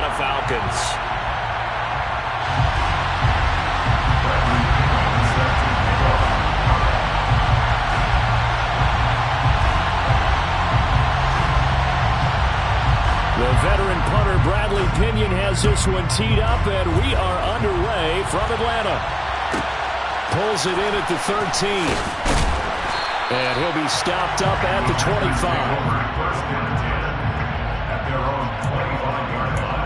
Atlanta Falcons. The veteran punter Bradley Pinion has this one teed up, and we are underway from Atlanta. Pulls it in at the 13. And he'll be stopped up at the 25. At their own 25-yard line.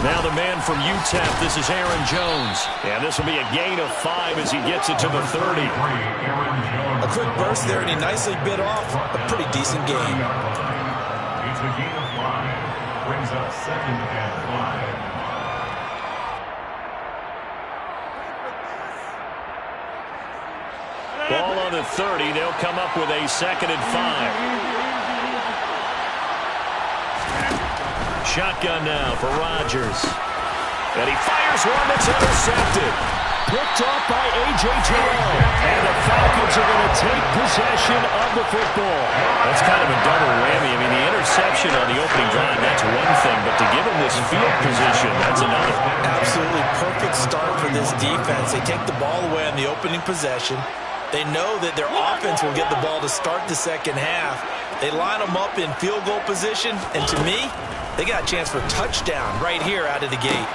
Now the man from UTEP, this is Aaron Jones. And this will be a gain of 5 as he gets it to the 30. A quick burst there, and he nicely bit off a pretty decent gain. It's a gain of 5. Brings up 2nd and 5. Ball on the 30. They'll come up with a 2nd and 5. Shotgun now for Rodgers. And he fires one that's intercepted. Picked off by A.J. Terrell. And the Falcons are going to take possession of the football. That's kind of a double whammy. I mean, the interception on the opening drive, that's one thing. But to give him this field position, that's another. Absolutely perfect start for this defense. They take the ball away on the opening possession. They know that their offense will get the ball to start the second half. They line them up in field goal position. And to me, they got a chance for a touchdown right here out of the gate.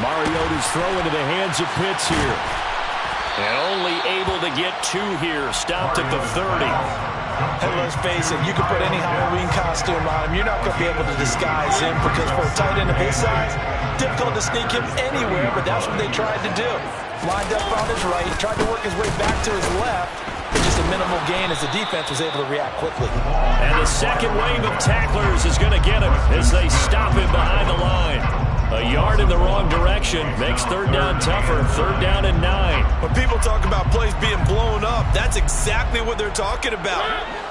Mariota's throw into the hands of Pitts here. And only able to get 2 here. Stopped at the 30. Hey, let's face it, you can put any Halloween costume on him. You're not going to be able to disguise him because for a tight end of his size, difficult to sneak him anywhere, but that's what they tried to do. Lined up on his right, tried to work his way back to his left. Just a minimal gain as the defense was able to react quickly. And the second wave of tacklers is going to get him as they stop him behind the line. A yard in the wrong direction makes 3rd down tougher. 3rd down and 9. When people talk about plays being blown up, that's exactly what they're talking about.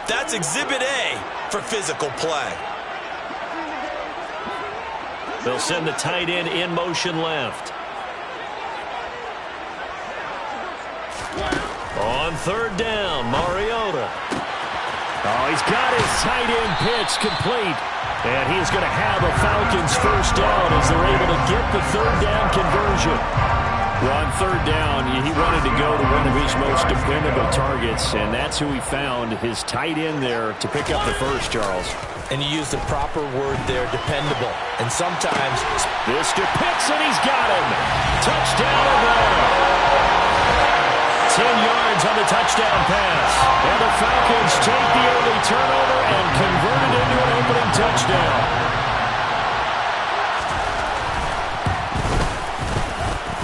That's Exhibit A for physical play. They'll send the tight end in motion left. On 3rd down, Mariota. Oh, he's got his tight end pitch complete. And he's going to have a Falcons 1st down as they're able to get the 3rd down conversion. Well, on 3rd down, he wanted to go to one of his most dependable targets, and that's who he found, his tight end there, to pick up the first, Charles. And you used the proper word there, dependable. And sometimes... This to Pitts, and he's got him. Touchdown Atlanta. 10 yards on the touchdown pass. And the Falcons take the early turnover and convert it into an opening touchdown.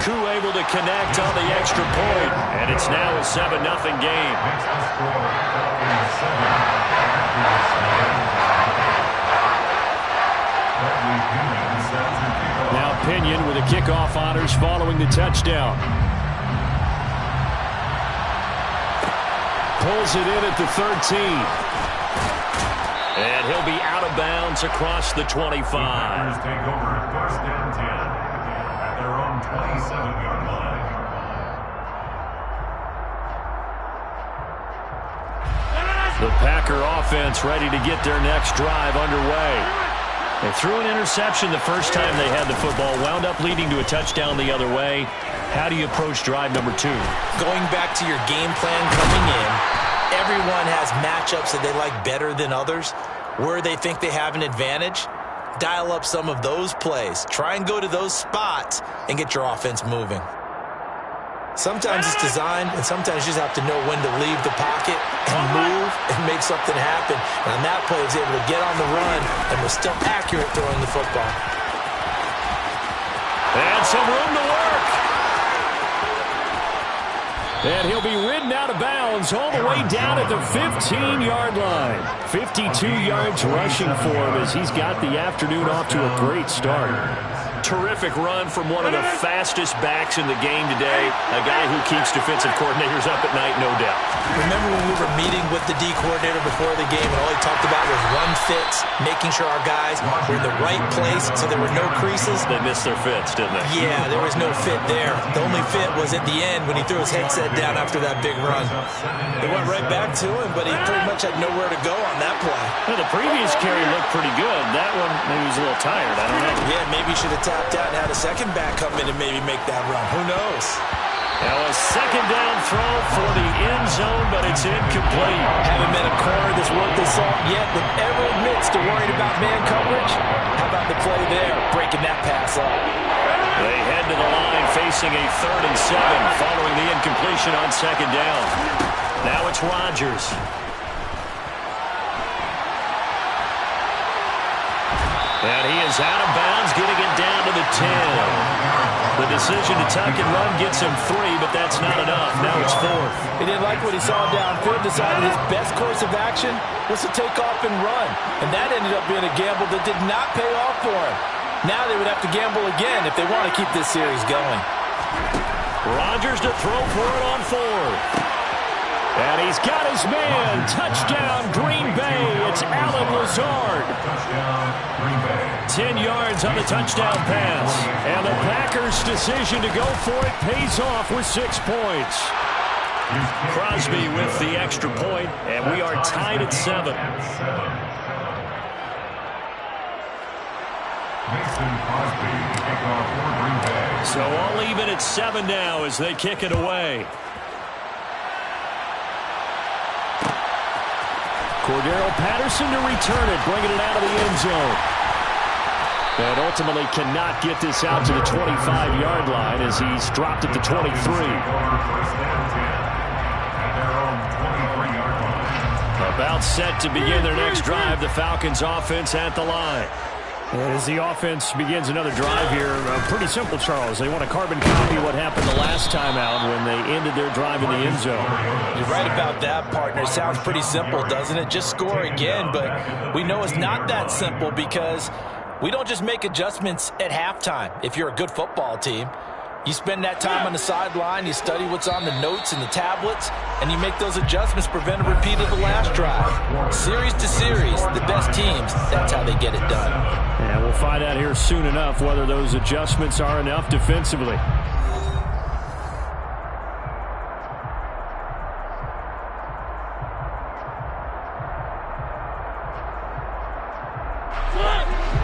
Koo able to connect on the extra point. And it's now a 7-0 game. Now Pinion with the kickoff honors following the touchdown. Pulls it in at the 13. And he'll be out of bounds across the 25. Take over 1st and 10 at their own 27-yard line. The Packer offense ready to get their next drive underway. They threw an interception the first time they had the football, wound up leading to a touchdown the other way. How do you approach drive number 2? Going back to your game plan coming in, everyone has matchups that they like better than others. Where they think they have an advantage, dial up some of those plays. Try and go to those spots and get your offense moving. Sometimes it's designed, and sometimes you just have to know when to leave the pocket and move and make something happen. And on that play, he was able to get on the run and was still accurate throwing the football. And some room to work. And he'll be ridden out of bounds all the way down at the 15-yard line. 52 yards rushing for him as he's got the afternoon off to a great start. terrific run from one of the fastest backs in the game today, a guy who keeps defensive coordinators up at night, no doubt. Remember when we were meeting with the D coordinator before the game, and all he talked about was run fits, making sure our guys were in the right place so there were no creases? They missed their fits, didn't they? Yeah, there was no fit there. The only fit was at the end when he threw his headset down after that big run. They went right back to him, but he pretty much had nowhere to go on that play. Well, the previous carry looked pretty good. That one, maybe he was a little tired. I don't know. Yeah, maybe he should have tapped out and had a second back come in and maybe make that run. Who knows? Now a second down throw for the end zone, but it's incomplete. Haven't been a corner that's worth his salt yet that ever admits to worrying about man coverage. How about the play there, breaking that pass up? They head to the line facing a 3rd and 7 following the incompletion on second down. Now it's Rodgers. And he is out of bounds, getting it down to the 10. The decision to tuck and run gets him 3, but that's not enough. Now it's 4th. He didn't like what he saw downfield, decided his best course of action was to take off and run. And that ended up being a gamble that did not pay off for him. Now they would have to gamble again if they want to keep this series going. Rodgers to throw for it on 4th. And he's got his man. Touchdown, Green Bay. It's Allen Lazard. 10 yards on the touchdown pass. And the Packers' decision to go for it pays off with 6 points. Crosby with the extra point, and we are tied at 7. So all even at 7 now as they kick it away. Cordero Patterson to return it, bringing it out of the end zone. And ultimately cannot get this out to the 25-yard line as he's dropped at the 23. About set to begin their next drive, the Falcons offense at the line. And as the offense begins another drive here, pretty simple, Charles. They want to carbon copy what happened the last time out when they ended their drive in the end zone. You're right about that, partner. It sounds pretty simple, doesn't it? Just score again, but we know it's not that simple because we don't just make adjustments at halftime. If you're a good football team, you spend that time on the sideline, you study what's on the notes and the tablets, and you make those adjustments, prevent a repeat of the last drive. Series to series, the best teams, that's how they get it done. And we'll find out here soon enough whether those adjustments are enough defensively.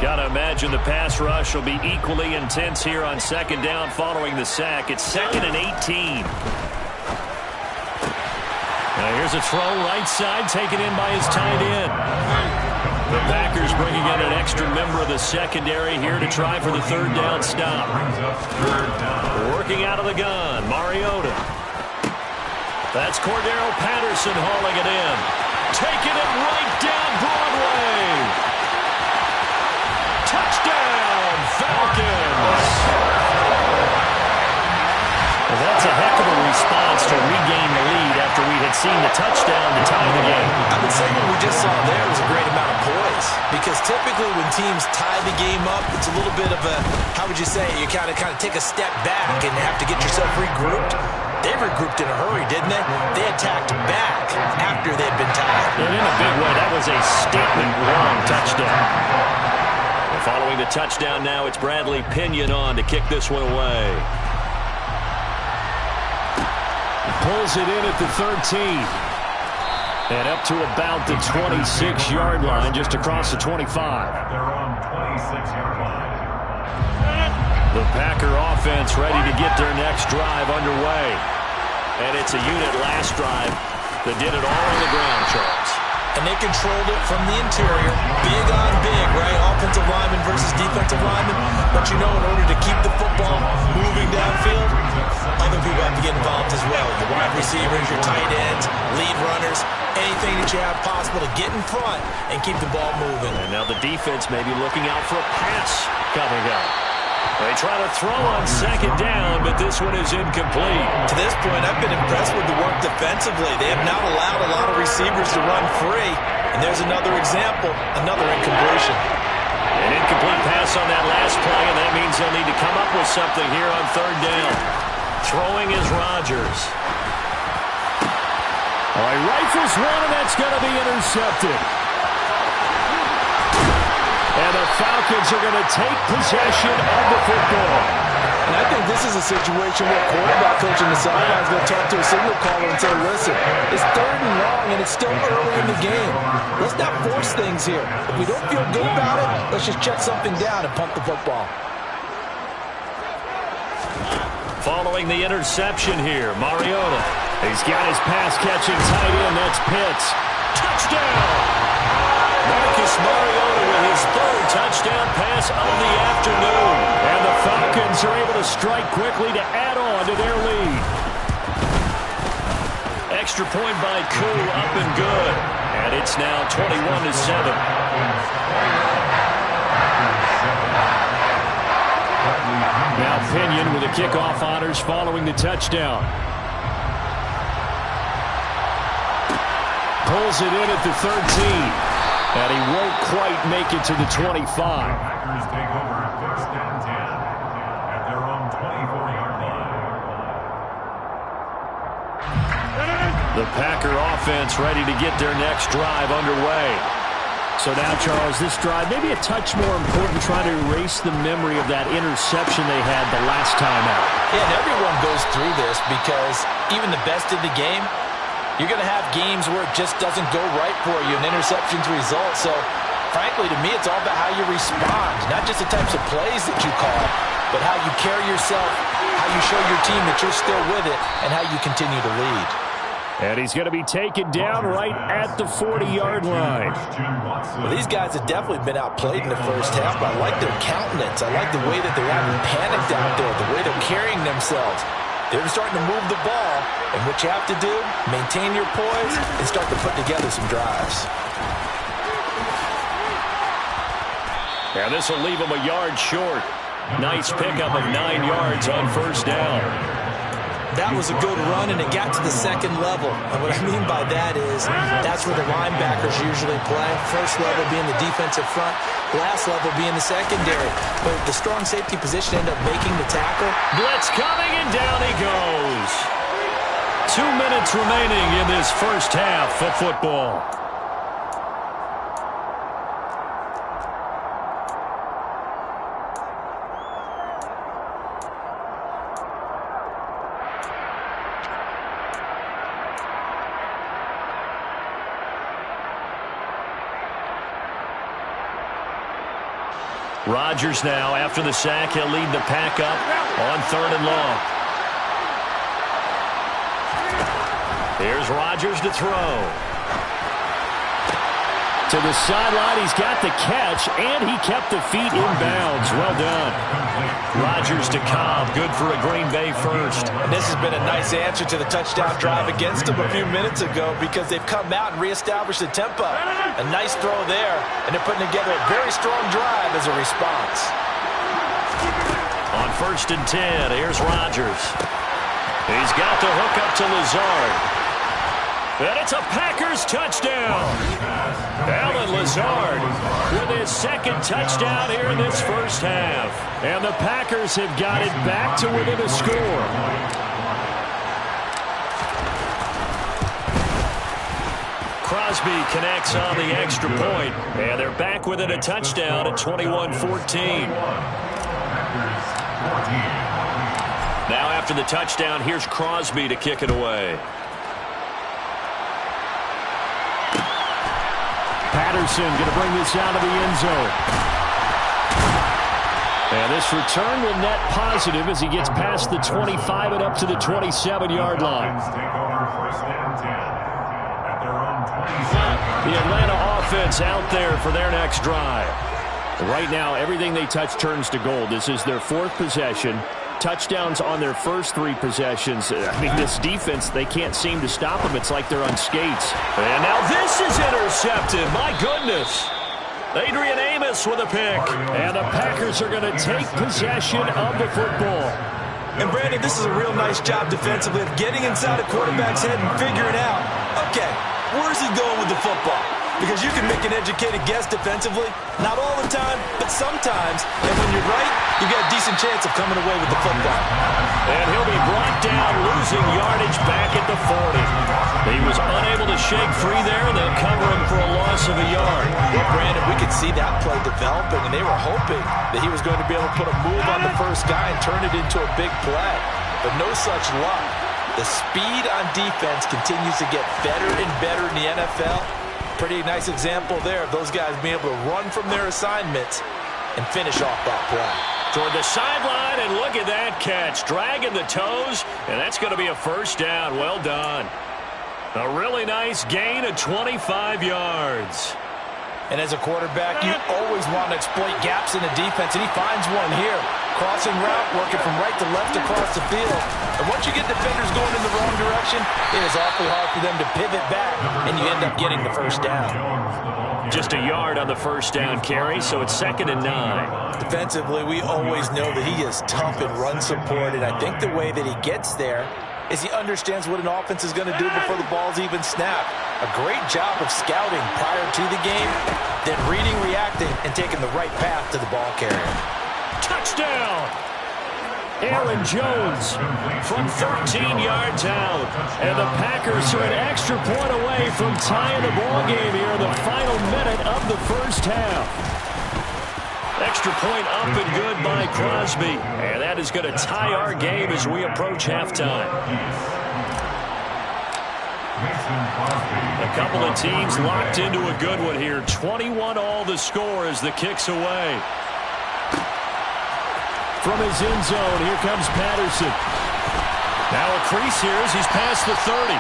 Got to imagine the pass rush will be equally intense here on second down following the sack. It's 2nd and 18. Now here's a throw right side taken in by his tight end. The Packers bringing in an extra member of the secondary here to try for the 3rd down stop. Working out of the gun, Mariota. That's Cordero Patterson hauling it in. Taking it right down Broadway. Touchdown, Falcons! Well, that's a heck of a response to regain the lead after we had seen the touchdown to tie the game. I would say what we just saw there was a great amount of poise, because typically when teams tie the game up, it's a little bit of a, how would you say, you kind of take a step back and have to get yourself regrouped. They regrouped in a hurry, didn't they? They attacked back after they'd been tied. And in a big way, that was a statement-long touchdown. Following the touchdown now, it's Bradley Pinion on to kick this one away. Pulls it in at the 13. And up to about the 26-yard line, just across the 25. At their own 26-yard line. The Packer offense ready to get their next drive underway. And it's a unit last drive that did it all on the ground, Charles. And they controlled it from the interior. Big on big, right? Offensive lineman versus defensive lineman. But you know, in order to keep the football moving downfield, other people have to get involved as well. Your wide receivers, your tight ends, lead runners, anything that you have possible to get in front and keep the ball moving. And now the defense may be looking out for a pass coming up. They try to throw on second down, but this one is incomplete. To this point, I've been impressed with the work defensively. They have not allowed a lot of receivers to run free. And there's another example, another incompletion. An incomplete pass pass on that last play, and that means they'll need to come up with something here on third down. Throwing is Rodgers. All right, rifles one, and that's going to be intercepted. And the Falcons are going to take possession of the football. And I think this is a situation where quarterback coach on the sideline is going to talk to a signal caller and say, listen, it's third and long, and it's still early in the game. Let's not force things here. If we don't feel good about it, let's just check something down and punt the football. Following the interception here, Mariota. He's got his pass-catching tight end. That's Pitts. Touchdown! Marcus Mariota with his third touchdown pass of the afternoon. And the Falcons are able to strike quickly to add on to their lead. Extra point by Koo, up and good. And it's now 21-7. Now Pinion with the kickoff honors following the touchdown. Pulls it in at the 13. And he won't quite make it to the 25. Packers take over first and 10 at their own 24-yard line. The Packer offense ready to get their next drive underway. So now, Charles, this drive maybe a touch more important, trying to erase the memory of that interception they had the last time out. Yeah, and everyone goes through this because even the best in the game, you're going to have games where it just doesn't go right for you, and interceptions result. So, frankly, to me, it's all about how you respond, not just the types of plays that you call, but how you carry yourself, how you show your team that you're still with it, and how you continue to lead. And he's going to be taken down right at the 40-yard line. Well, these guys have definitely been outplayed in the first half, but I like their countenance. I like the way that they're having panicked out there, the way they're carrying themselves. They're starting to move the ball, and what you have to do, maintain your poise and start to put together some drives. And this will leave them a yard short. Nice pickup of 9 yards on first down. That was a good run, and it got to the second level. And what I mean by that is that's where the linebackers usually play. First level being the defensive front, last level being the secondary. But the strong safety position ended up making the tackle. Blitz coming, and down he goes. 2 minutes remaining in this first half of football. Rodgers now, after the sack, he'll lead the pack up on third and long. Here's Rodgers to throw. To the sideline, he's got the catch, and he kept the feet in bounds. Well done. Rodgers to Cobb, good for a Green Bay first. And this has been a nice answer to the touchdown drive against them a few minutes ago because they've come out and reestablished the tempo. A nice throw there, and they're putting together a very strong drive as a response. On first and 10, here's Rodgers. He's got the hook up to Lazard. And it's a Packers touchdown. Allen Lazard with his second touchdown here in this first half. And the Packers have got it back to within a score. Crosby connects on the extra point, and they're back within a touchdown at 21-14. Now after the touchdown, here's Crosby to kick it away. Patterson going to bring this out of the end zone. And this return will net positive as he gets past the 25 and up to the 27-yard line. The Atlanta offense out there for their next drive. Right now, everything they touch turns to gold. This is their fourth possession. Touchdowns on their first 3 possessions. I mean, this defense, they can't seem to stop them. It's like they're on skates. And now this is intercepted. My goodness. Adrian Amos with a pick. And the Packers are going to take possession of the football. And, Brandon, this is a real nice job defensively of getting inside a quarterback's head and figuring out, okay, where's he going with the football? because you can make an educated guess defensively. Not all the time, but sometimes. And when you're right, you've got a decent chance of coming away with the football. And he'll be brought down, losing yardage back at the 40. He was unable to shake free there, and they'll cover him for a loss of a yard. Well, Brandon, we could see that play developing, and they were hoping that he was going to be able to put a move on the first guy and turn it into a big play. But no such luck. The speed on defense continues to get better and better in the NFL. Pretty nice example there of those guys being able to run from their assignments and finish off that play. Toward the sideline, and look at that catch. Dragging the toes, and that's going to be a first down. Well done. A really nice gain of 25 yards. And as a quarterback, you always want to exploit gaps in the defense, and he finds one here. Crossing route, working from right to left across the field. And once you get defenders going in the wrong direction, it is awfully hard for them to pivot back, and you end up getting the first down. Just a yard on the first down carry, so it's 2nd and 9. Defensively, we always know that he is tough in run support, and I think the way that he gets there is he understands what an offense is going to do before the ball's even snapped. A great job of scouting prior to the game, then reading, reacting, and taking the right path to the ball carrier. Touchdown! Aaron Jones from 13 yards out. And the Packers are an extra point away from tying the ball game here in the final minute of the first half. Extra point up and good by Crosby. And that is going to tie our game as we approach halftime. A couple of teams locked into a good one here. 21-all the score as the kick's away. From his end zone, here comes Patterson. Now a crease here as he's past the 30.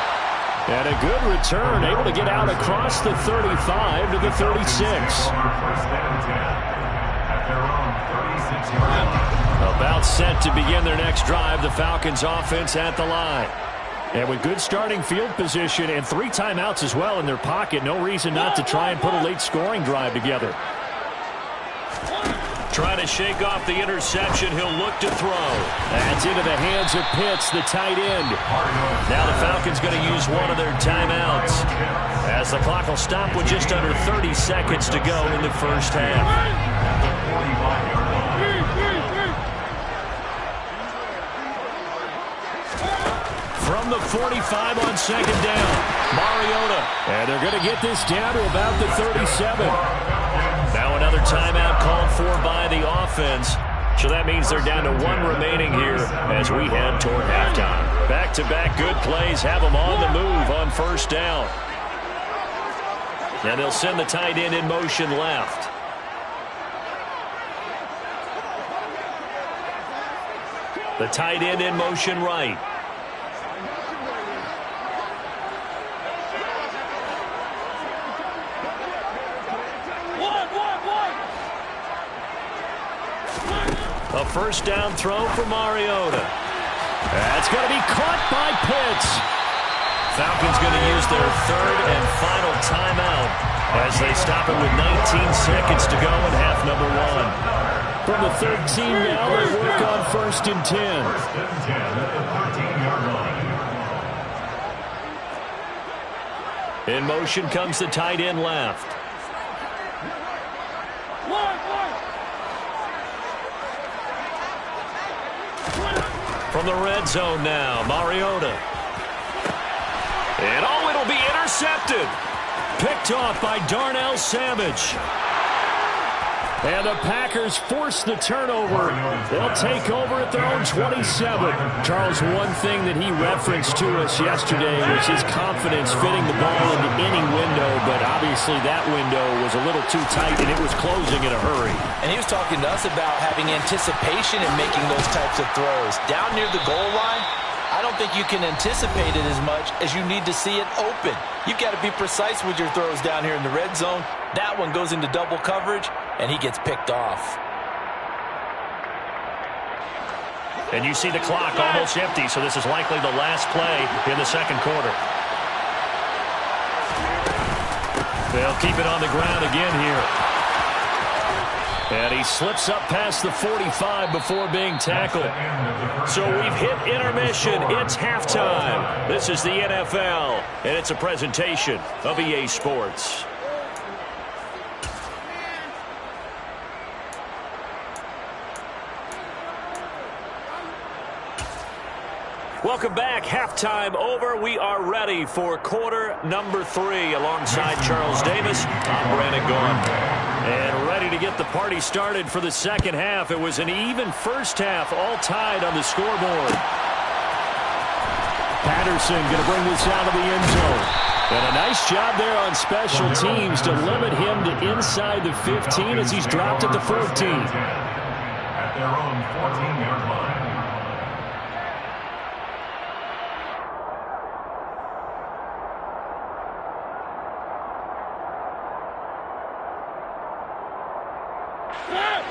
And a good return, able to get out across the 35 to the 36. About set to begin their next drive, the Falcons offense at the line. And with good starting field position and 3 timeouts as well in their pocket, no reason not to try and put a late scoring drive together. Trying to shake off the interception. He'll look to throw. That's into the hands of Pitts, the tight end. Now the Falcons going to use one of their timeouts, as the clock will stop with just under 30 seconds to go in the first half. From the 45 on 2nd down, Mariota. And they're going to get this down to about the 37. Now another timeout called for by the offense. So that means they're down to 1 remaining here as we head toward halftime. Back-to-back good plays have them on the move on first down. And they'll send the tight end in motion left. The tight end in motion right. A first down throw for Mariota. That's going to be caught by Pitts. Falcons going to use their 3rd and final timeout as they stop it with 19 seconds to go in half number 1. From the 13 now, they work on 1st and 10. In motion comes the tight end left. From the red zone now, Mariota. And oh, it'll be intercepted. Picked off by Darnell Savage. And the Packers force the turnover. They'll take over at their own 27. Charles, one thing that he referenced to us yesterday was his confidence fitting the ball into any window, but obviously that window was a little too tight, and it was closing in a hurry. And he was talking to us about having anticipation in making those types of throws. Down near the goal line, I don't think you can anticipate it as much as you need to see it open. You've got to be precise with your throws down here in the red zone. That one goes into double coverage, and he gets picked off. And you see the clock almost empty, so this is likely the last play in the second quarter. They'll keep it on the ground again here. And he slips up past the 45 before being tackled. So we've hit intermission. It's halftime. This is the NFL, and it's a presentation of EA Sports. Welcome back. Halftime over. We are ready for quarter number 3. Alongside Charles Davis, I'm Brandon Gaughan. And ready to get the party started for the second half. It was an even first half, all tied on the scoreboard. Patterson going to bring this out of the end zone. And a nice job there on special teams to limit him to inside the 15 as he's dropped at the 14. At their own 14-yard line.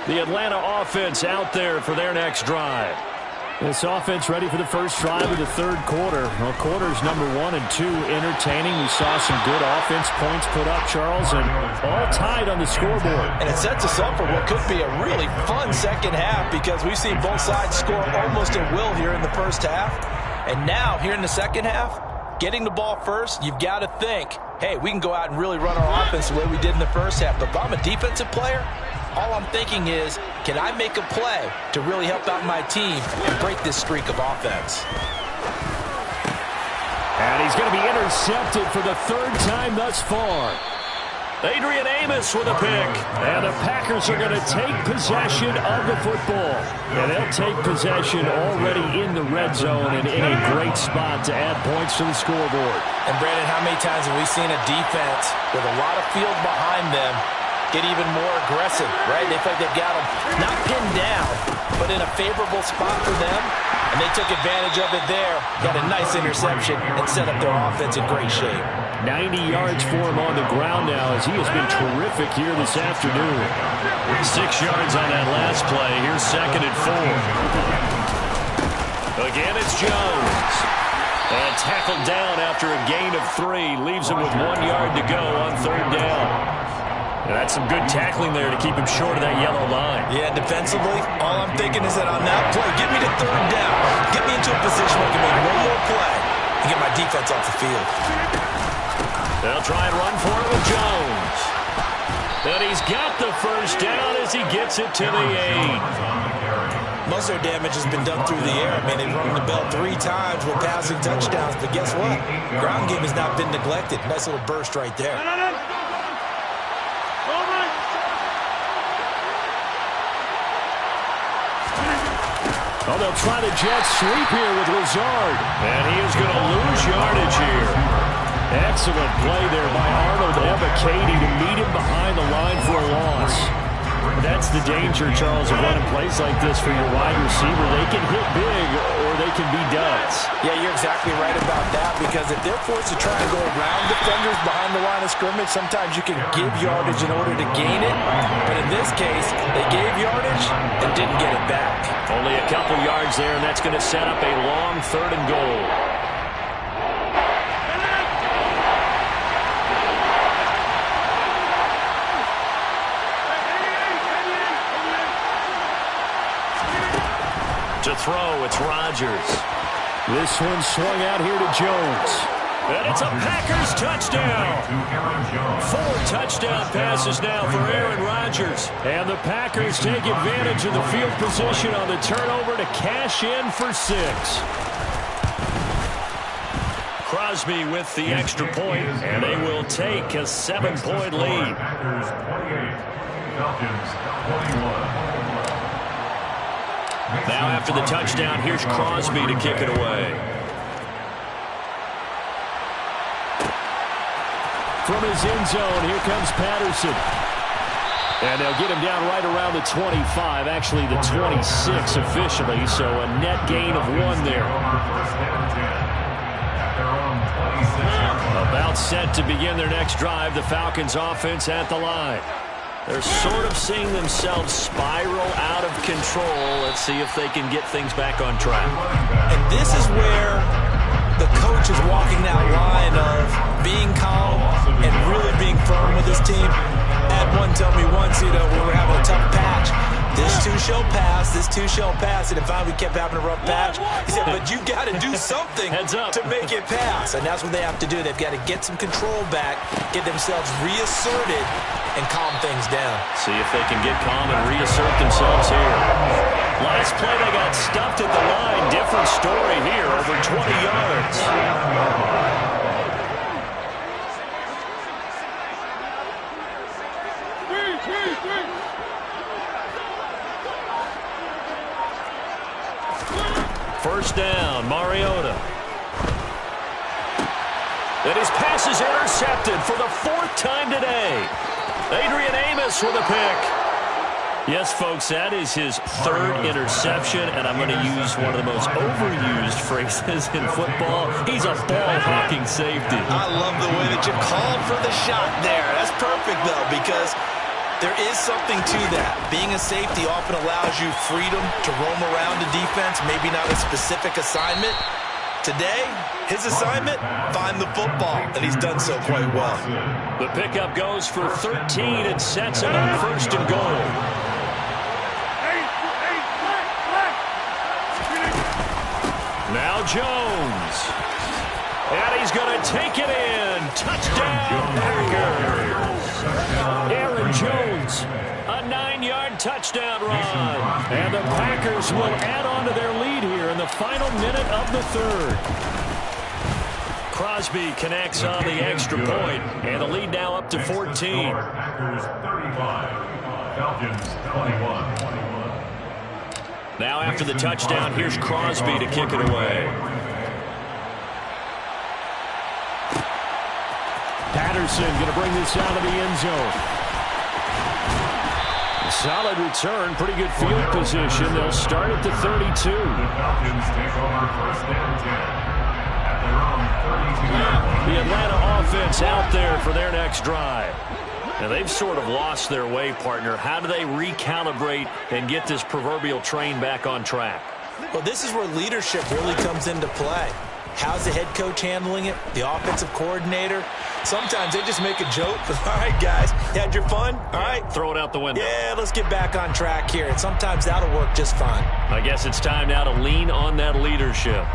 The Atlanta offense out there for their next drive. This offense ready for the first drive of the third quarter. Well, quarters number 1 and 2 entertaining. We saw some good offense points put up, Charles, and all tied on the scoreboard. And it sets us up for what could be a really fun second half because we've seen both sides score almost at will here in the first half. And now, here in the second half, getting the ball first, you've got to think, hey, we can go out and really run our offense the way we did in the first half. But if I'm a defensive player, all I'm thinking is, can I make a play to really help out my team and break this streak of offense? And he's going to be intercepted for the third time thus far. Adrian Amos with a pick. And the Packers are going to take possession of the football. And they'll take possession already in the red zone and in a great spot to add points to the scoreboard. And Brandon, how many times have we seen a defense with a lot of field behind them get even more aggressive, right? They feel like they've got them not pinned down, but in a favorable spot for them, and they took advantage of it there, got a nice interception, and set up their offense in great shape. 90 yards for him on the ground now as he has been terrific here this afternoon. 6 yards on that last play. Here's 2nd and 4. Again, it's Jones. And tackled down after a gain of 3. Leaves him with 1 yard to go on third down. And that's some good tackling there to keep him short of that yellow line. Yeah, defensively, all I'm thinking is that on that play, get me to third down. Get me into a position where I can make one more play and get my defense off the field. They'll try and run for it with Jones. And he's got the first down as he gets it to the 8. Most of their damage has been done through the air. I mean, they've rung the bell 3 times with passing touchdowns. But guess what? Ground game has not been neglected. Nice little burst right there. Oh, they'll try to jet sweep here with Lazard. And he is going to lose yardage here. Excellent play there by Arnold Ebiketie to meet him behind the line for a loss. That's the danger, Charles, of running plays like this for your wide receiver. They can hit big or they can be duds. Yeah, you're exactly right about that because if they're forced to try and go around defenders behind the line of scrimmage, sometimes you can give yardage in order to gain it. But in this case, they gave yardage and didn't get it back. Only a couple yards there, and that's going to set up a long 3rd and goal. To throw, it's Rodgers. This one swung out here to Jones. And it's a Packers touchdown. 4 touchdown passes now for Aaron Rodgers. And the Packers take advantage of the field position on the turnover to cash in for 6. Crosby with the extra point, and they will take a 7-point lead. Packers 28, Falcons 21. Now after the touchdown, here's Crosby to kick it away. From his end zone, here comes Patterson. And they'll get him down right around the 25, actually the 26 officially, so a net gain of 1 there. About set to begin their next drive, the Falcons offense at the line. They're sort of seeing themselves spiral out of control. Let's see if they can get things back on track. And this is where the coach is walking that line of being calm and really being firm with his team. Had one tell me once, when we were having a tough patch, this too shall pass, this too shall pass. And if we kept having a rough patch, he said, but you got to do something to make it pass. And that's what they have to do. They've got to get some control back, get themselves reasserted, and calm things down. See if they can get calm and reassert themselves here. Last play, they got stuffed at the line. Different story here, over 20 yards. First down, Mariota. And his pass is intercepted for the 4th time today. Adrian Amos with a pick. Yes, folks, that is his 3rd interception, and I'm going to use one of the most overused phrases in football. He's a ball-hawking safety. I love the way that you called for the shot there. That's perfect, though, because there is something to that. Being a safety often allows you freedom to roam around the defense, maybe not a specific assignment. Today, his assignment, find the football, and he's done so quite well. The pickup goes for 13 and sets him up 1st and goal. Now Jones. And he's going to take it in. Touchdown, Packers. Aaron Jones, a 9-yard touchdown run. And the Packers will add on to their lead here in the final minute of the 3rd. Crosby connects on the extra point, and the lead now up to 14. Packers 35, Falcons 21. Now after the touchdown, here's Crosby to kick it away. Patterson going to bring this out of the end zone. Solid return, pretty good field position. They'll start at the 32. The Falcons take over 1st and 10 at their own 32-yard line. The Atlanta offense out there for their next drive. Now, they've sort of lost their way, partner. How do they recalibrate and get this proverbial train back on track? Well, this is where leadership really comes into play. How's the head coach handling it? The offensive coordinator? Sometimes they just make a joke. All right, guys, you had your fun? All right. Throw it out the window. Yeah, let's get back on track here. And sometimes that'll work just fine. I guess it's time now to lean on that leadership.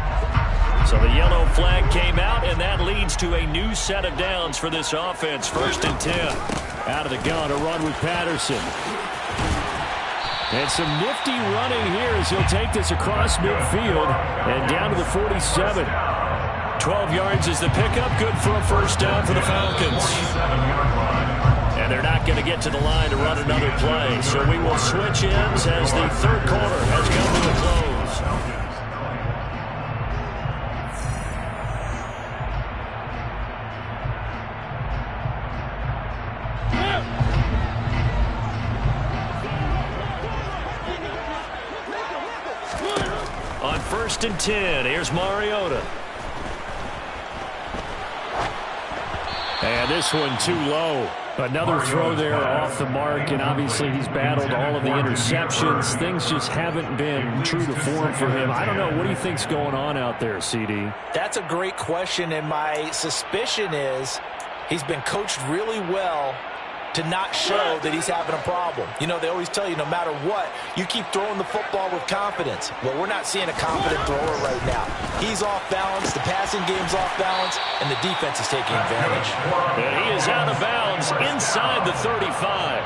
So the yellow flag came out, and that leads to a new set of downs for this offense. 1st and 10. Out of the gun, a run with Patterson. And some nifty running here as he'll take this across midfield and down to the 47. 12 yards is the pickup. Good for a 1st down for the Falcons. And they're not going to get to the line to run another play. So we will switch ends as the 3rd quarter has come to a close. On 1st and 10, here's Mariota. And this one too low. Another throw there off the mark, and obviously he's battled all of the interceptions. Things just haven't been true to form for him. I don't know. What do you think's going on out there, CD? That's a great question, and my suspicion is he's been coached really well to not show that he's having a problem. You know, they always tell you no matter what, you keep throwing the football with confidence. Well, we're not seeing a confident thrower right now. He's off balance, the passing game's off balance, and the defense is taking advantage. And he is out of bounds inside the 35.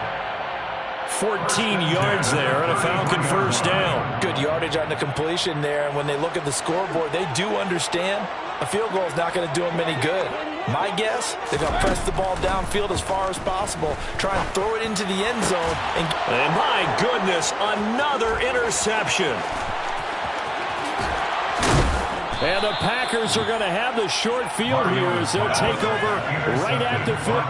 14 yards there and a Falcon 1st down. Good yardage on the completion there, and when they look at the scoreboard, they do understand a field goal is not going to do them any good. My guess, they're going to press the ball downfield as far as possible, try and throw it into the end zone. And my goodness, another interception. And the Packers are going to have the short field here as they'll take over right at the foot.